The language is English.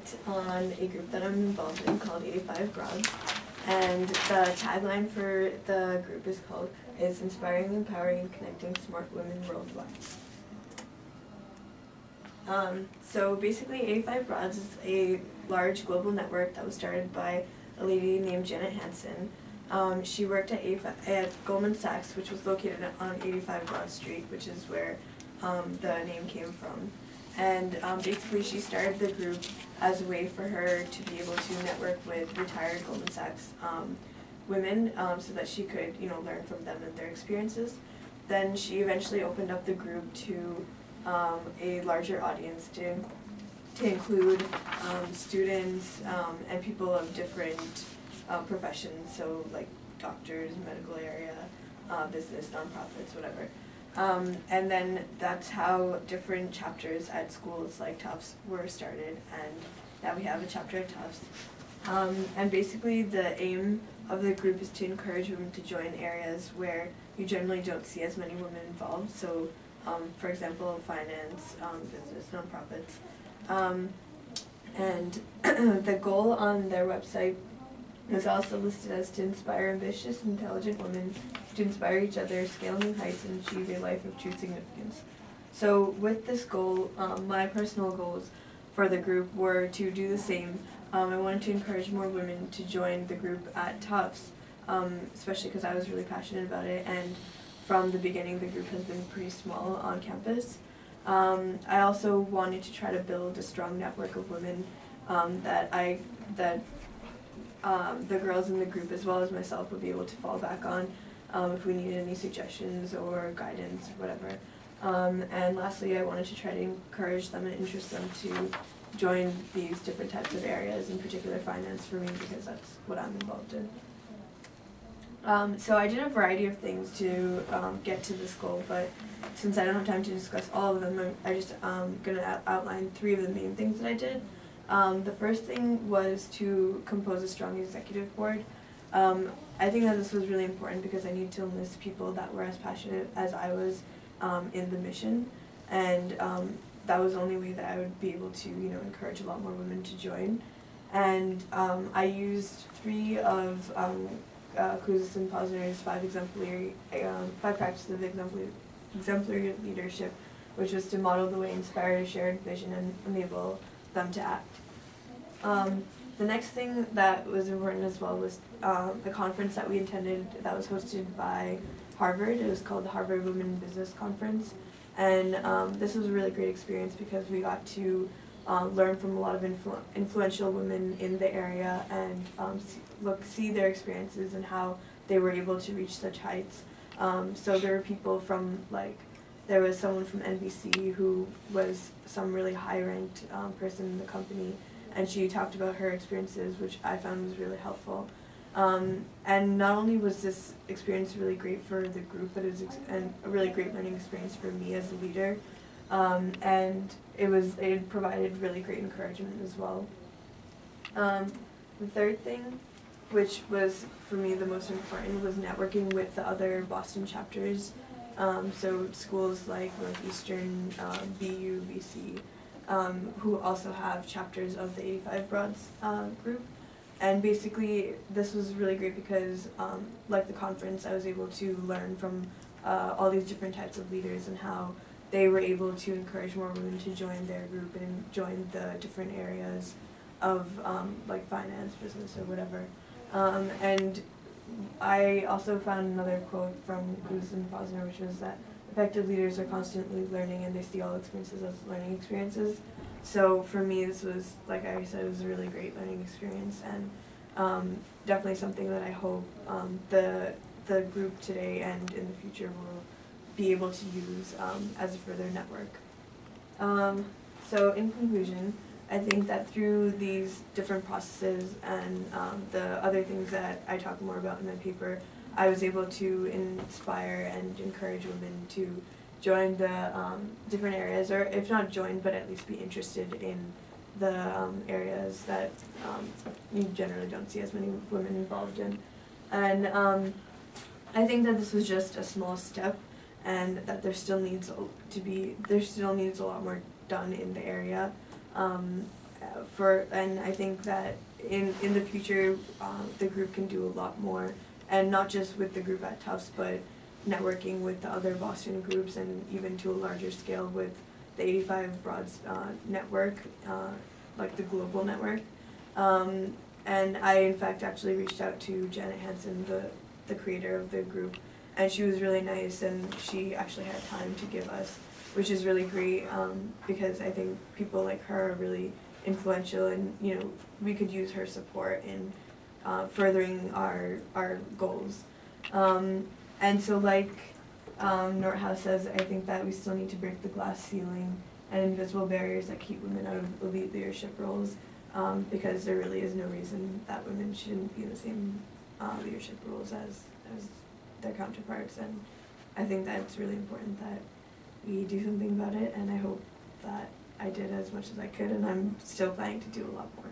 reflect on a group that I'm involved in called 85 Broads, and the tagline for the group is Inspiring, Empowering, and Connecting Smart Women Worldwide. So basically 85 Broads is a large global network that was started by a lady named Janet Hansen. She worked at Goldman Sachs, which was located on 85 Broad Street, which is where the name came from. And basically she started the group as a way for her to be able to network with retired Goldman Sachs women so that she could, learn from them and their experiences. Then she eventually opened up the group to a larger audience to include students and people of different professions, so like doctors, medical area, business, nonprofits, whatever. And then that's how different chapters at schools like Tufts were started, and now we have a chapter at Tufts. And basically the aim of the group is to encourage women to join areas where you generally don't see as many women involved, so for example, finance, business, nonprofits. And the goal on their website is also listed as to inspire ambitious, intelligent women to inspire each other, scale new heights, and achieve a life of true significance. So with this goal, my personal goals for the group were to do the same. I wanted to encourage more women to join the group at Tufts, especially because I was really passionate about it, and from the beginning the group has been pretty small on campus. I also wanted to try to build a strong network of women that the girls in the group as well as myself would be able to fall back on if we needed any suggestions or guidance or whatever. And lastly, I wanted to try to encourage them and interest them to join these different types of areas, in particular finance for me, because that's what I'm involved in. So I did a variety of things to get to this goal, but since I don't have time to discuss all of them, I just going to outline 3 of the main things that I did. The first thing was to compose a strong executive board. I think that this was really important because I needed to enlist people that were as passionate as I was in the mission, and that was the only way that I would be able to, encourage a lot more women to join. And I used 3 of Cruz's and Posner's 5 practices of exemplary leadership, which was to model the way, inspire a shared vision, and enable them to act. The next thing that was important as well was the conference that we attended that was hosted by Harvard. It was called the Harvard Women Business Conference, and this was a really great experience because we got to learn from a lot of influential women in the area and see their experiences and how they were able to reach such heights. So there were people from, there was someone from NBC who was some really high-ranked person in the company, and she talked about her experiences, which I found was really helpful. And not only was this experience really great for the group, but it was a really great learning experience for me as a leader. And it provided really great encouragement as well. The third thing, which was for me the most important, was networking with the other Boston chapters. So schools like Northeastern, BU, BC, who also have chapters of the 85 Broads group. And basically this was really great because, like the conference, I was able to learn from all these different types of leaders and how they were able to encourage more women to join their group and join the different areas of like finance, business, or whatever. And I also found another quote from Cruz and Posner, which was that effective leaders are constantly learning and they see all experiences as learning experiences. So for me, this was, like I said, it was a really great learning experience, and definitely something that I hope the group today and in the future will be able to use as a further network. So in conclusion, I think that through these different processes and the other things that I talk more about in my paper, I was able to inspire and encourage women to join the different areas, or if not join, but at least be interested in the areas that you generally don't see as many women involved in. And I think that this was just a small step, and that there still needs a lot more done in the area. and I think that in the future, the group can do a lot more, and not just with the group at Tufts, but networking with the other Boston groups, and even to a larger scale with the 85 Broads network, like the global network. And I, in fact, actually reached out to Janet Hansen, the creator of the group, and she was really nice, and she actually had time to give us, which is really great, because I think people like her are really influential, and you know, we could use her support in furthering our goals. And so, like Nordhaus says, I think that we still need to break the glass ceiling and invisible barriers that keep women out of elite leadership roles, because there really is no reason that women shouldn't be in the same leadership roles as their counterparts. And I think that it's really important that we do something about it, and I hope that I did as much as I could, and I'm still planning to do a lot more.